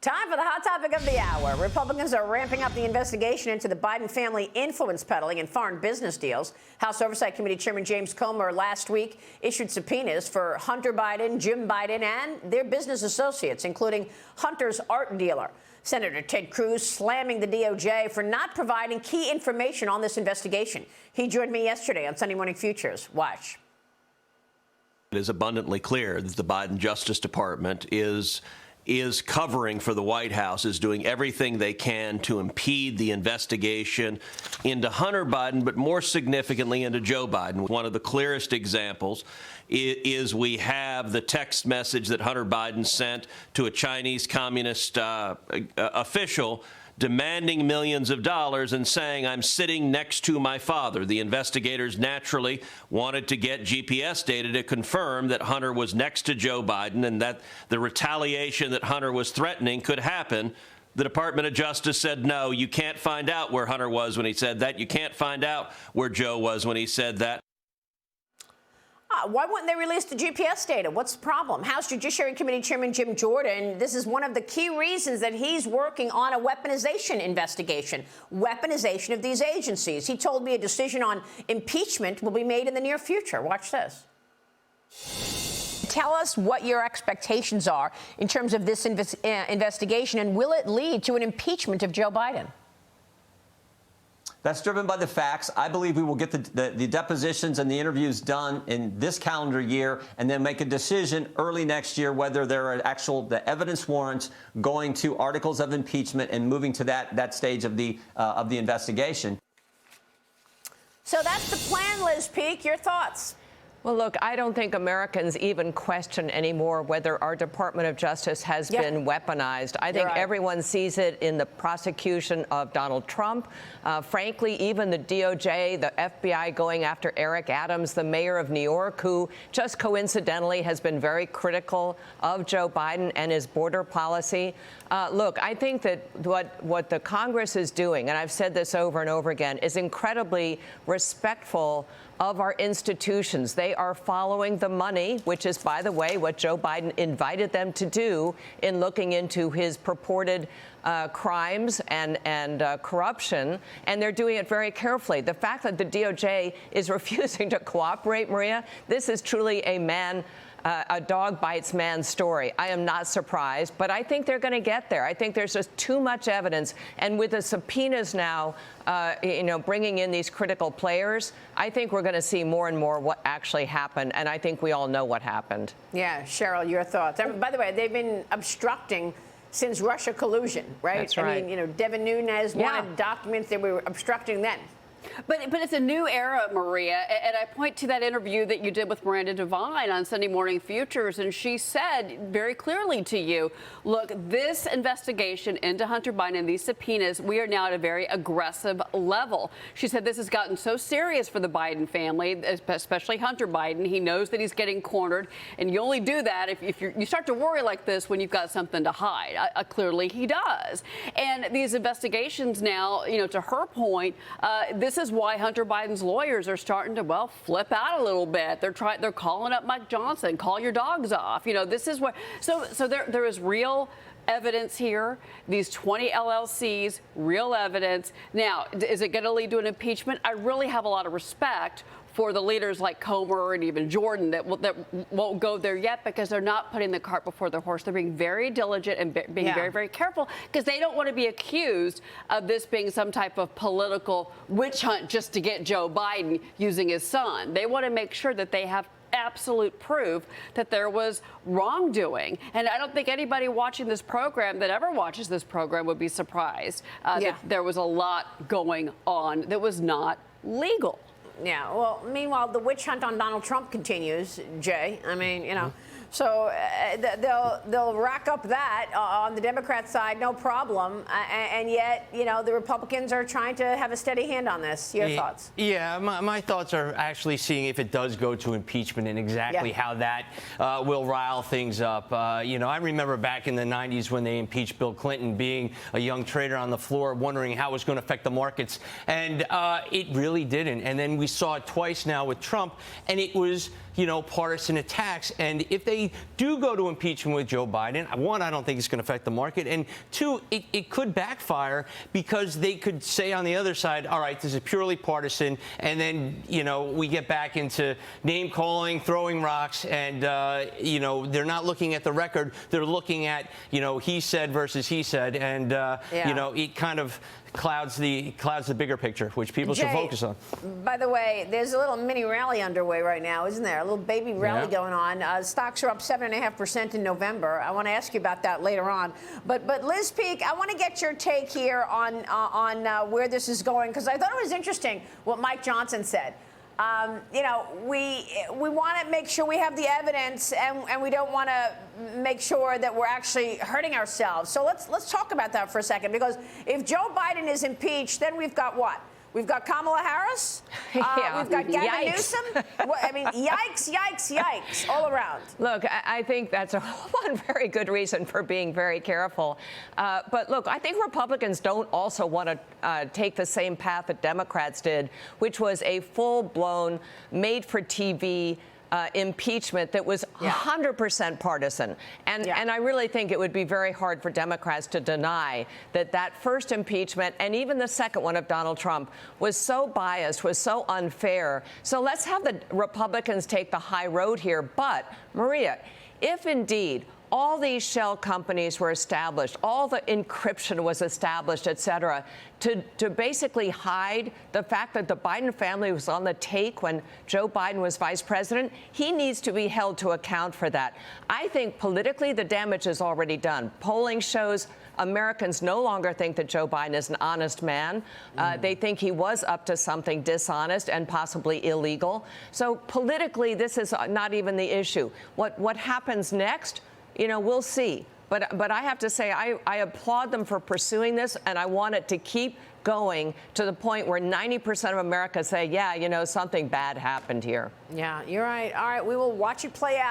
Time for the hot topic of the hour. Republicans are ramping up the investigation into the Biden family influence peddling and foreign business deals. House Oversight Committee Chairman James Comer last week issued subpoenas for Hunter Biden, Jim Biden, and their business associates, including Hunter's art dealer. Senator Ted Cruz slamming the DOJ for not providing key information on this investigation. He joined me yesterday on Sunday Morning Futures. Watch. It is abundantly clear that the Biden Justice Department is covering for the White House, is doing everything they can to impede the investigation into Hunter Biden, but more significantly into Joe Biden. One of the clearest examples is we have the text message that Hunter Biden sent to a Chinese communist official demanding millions of dollars and saying, "I'm sitting next to my father." The investigators naturally wanted to get GPS data to confirm that Hunter was next to Joe Biden and that the retaliation that Hunter was threatening could happen. The Department of Justice said, no, you can't find out where Hunter was when he said that. You can't find out where Joe was when he said that. Why wouldn't they release the GPS data? What's the problem? House Judiciary Committee Chairman Jim Jordan, this is one of the key reasons that he's working on a weaponization investigation, weaponization of these agencies. He told me a decision on impeachment will be made in the near future. Watch this. Tell us what your expectations are in terms of this investigation, and will it lead to an impeachment of Joe Biden? That's driven by the facts. I believe we will get the depositions and the interviews done in this calendar year and then make a decision early next year whether there are the evidence warrants going to articles of impeachment and moving to that stage of the investigation. So that's the plan, Liz Peek. Your thoughts? Well, look, I don't think Americans even question anymore whether our Department of Justice has been weaponized. I think everyone sees it in the prosecution of Donald Trump. Frankly, even the DOJ, the FBI going after Eric Adams, the mayor of New York, who just coincidentally has been very critical of Joe Biden and his border policy. Look, I think that what the Congress is doing, and I've said this over and over again, is incredibly respectful of our institutions. They are following the money, which is, by the way, what Joe Biden invited them to do in looking into his purported crimes and corruption, and they're doing it very carefully. The fact that the DOJ is refusing to cooperate, Maria, this is truly a dog bites man story. I am not surprised, but I think they're going to get there. I think there's just too much evidence. And with the subpoenas now, bringing in these critical players, I think we're going to see more and more what actually happened. And I think we all know what happened. Yeah, Cheryl, your thoughts. And by the way, they've been obstructing since Russia collusion, right? That's right. I mean, Devin Nunes wanted documents. They were obstructing then. But it's a new era, Maria, and I point to that interview that you did with Miranda Devine on Sunday Morning Futures, and she said very clearly to you, look, this investigation into Hunter Biden and these subpoenas, we are now at a very aggressive level. She said this has gotten so serious for the Biden family, especially Hunter Biden. He knows that he's getting cornered, and you only do that if you start to worry like this when you've got something to hide. Clearly he does. And these investigations now, to her point, this is why Hunter Biden's lawyers are starting to, flip out a little bit. They're calling up Mike Johnson, call your dogs off. This is what, so there is real evidence here, these 20 LLCs, real evidence. Now, is it going to lead to an impeachment? I really have a lot of respect for the leaders like Comer and even Jordan that won't go there yet because they're not putting the cart before the horse. They're being very diligent and being very, very careful because they don't want to be accused of this being some type of political witch hunt just to get Joe Biden using his son. They want to make sure that they have absolute proof that there was wrongdoing. And I don't think anybody watching this program that ever watches this program would be surprised that there was a lot going on that was not legal. Yeah, well, meanwhile, the witch hunt on Donald Trump continues, Jay. I mean, so they'll rack up that on the Democrat side, no problem. And yet, the Republicans are trying to have a steady hand on this. Your thoughts? Yeah, my thoughts are actually seeing if it does go to impeachment and exactly how that will rile things up. I remember back in the 90s when they impeached Bill Clinton, being a young trader on the floor, wondering how it was going to affect the markets. And it really didn't. And then we saw it twice now with Trump. And it was, partisan attacks. And if they do go to impeachment with Joe Biden, one, I don't think it's going to affect the market. And two, it could backfire because they could say on the other side, all right, this is purely partisan. And then, we get back into name calling, throwing rocks. And, they're not looking at the record. They're looking at, he said versus he said. And, it kind of clouds the bigger picture, which people should focus on. By the way, there's a little mini rally underway right now, isn't there? A little baby rally going on. Stocks are up 7.5% in November. I want to ask you about that later on. But Liz Peek, I want to get your take here on where this is going, because I thought it was interesting what Mike Johnson said. We want to make sure we have the evidence, and we don't want to make sure that we're actually hurting ourselves. So let's talk about that for a second, because if Joe Biden is impeached, then we've got what? We've got Kamala Harris. We've got Gavin Newsom. Yikes, all around. Look, I think that's one very good reason for being very careful. But look, I think Republicans don't also want to take the same path that Democrats did, which was a full-blown, made-for-TV impeachment that was 100% partisan. And I really think it would be very hard for Democrats to deny that first impeachment and even the second one of Donald Trump was so biased, was so unfair. So let's have the Republicans take the high road here. But, Maria, if indeed all these shell companies were established, all the encryption was established, et cetera, to basically hide the fact that the Biden family was on the take when Joe Biden was vice president, he needs to be held to account for that. I think politically the damage is already done. Polling shows Americans no longer think that Joe Biden is an honest man. They think he was up to something dishonest and possibly illegal. So politically, this is not even the issue. What happens next? We'll see. But I have to say, I applaud them for pursuing this, and I want it to keep going to the point where 90% of America say, yeah, something bad happened here. Yeah, you're right. All right, we will watch it play out.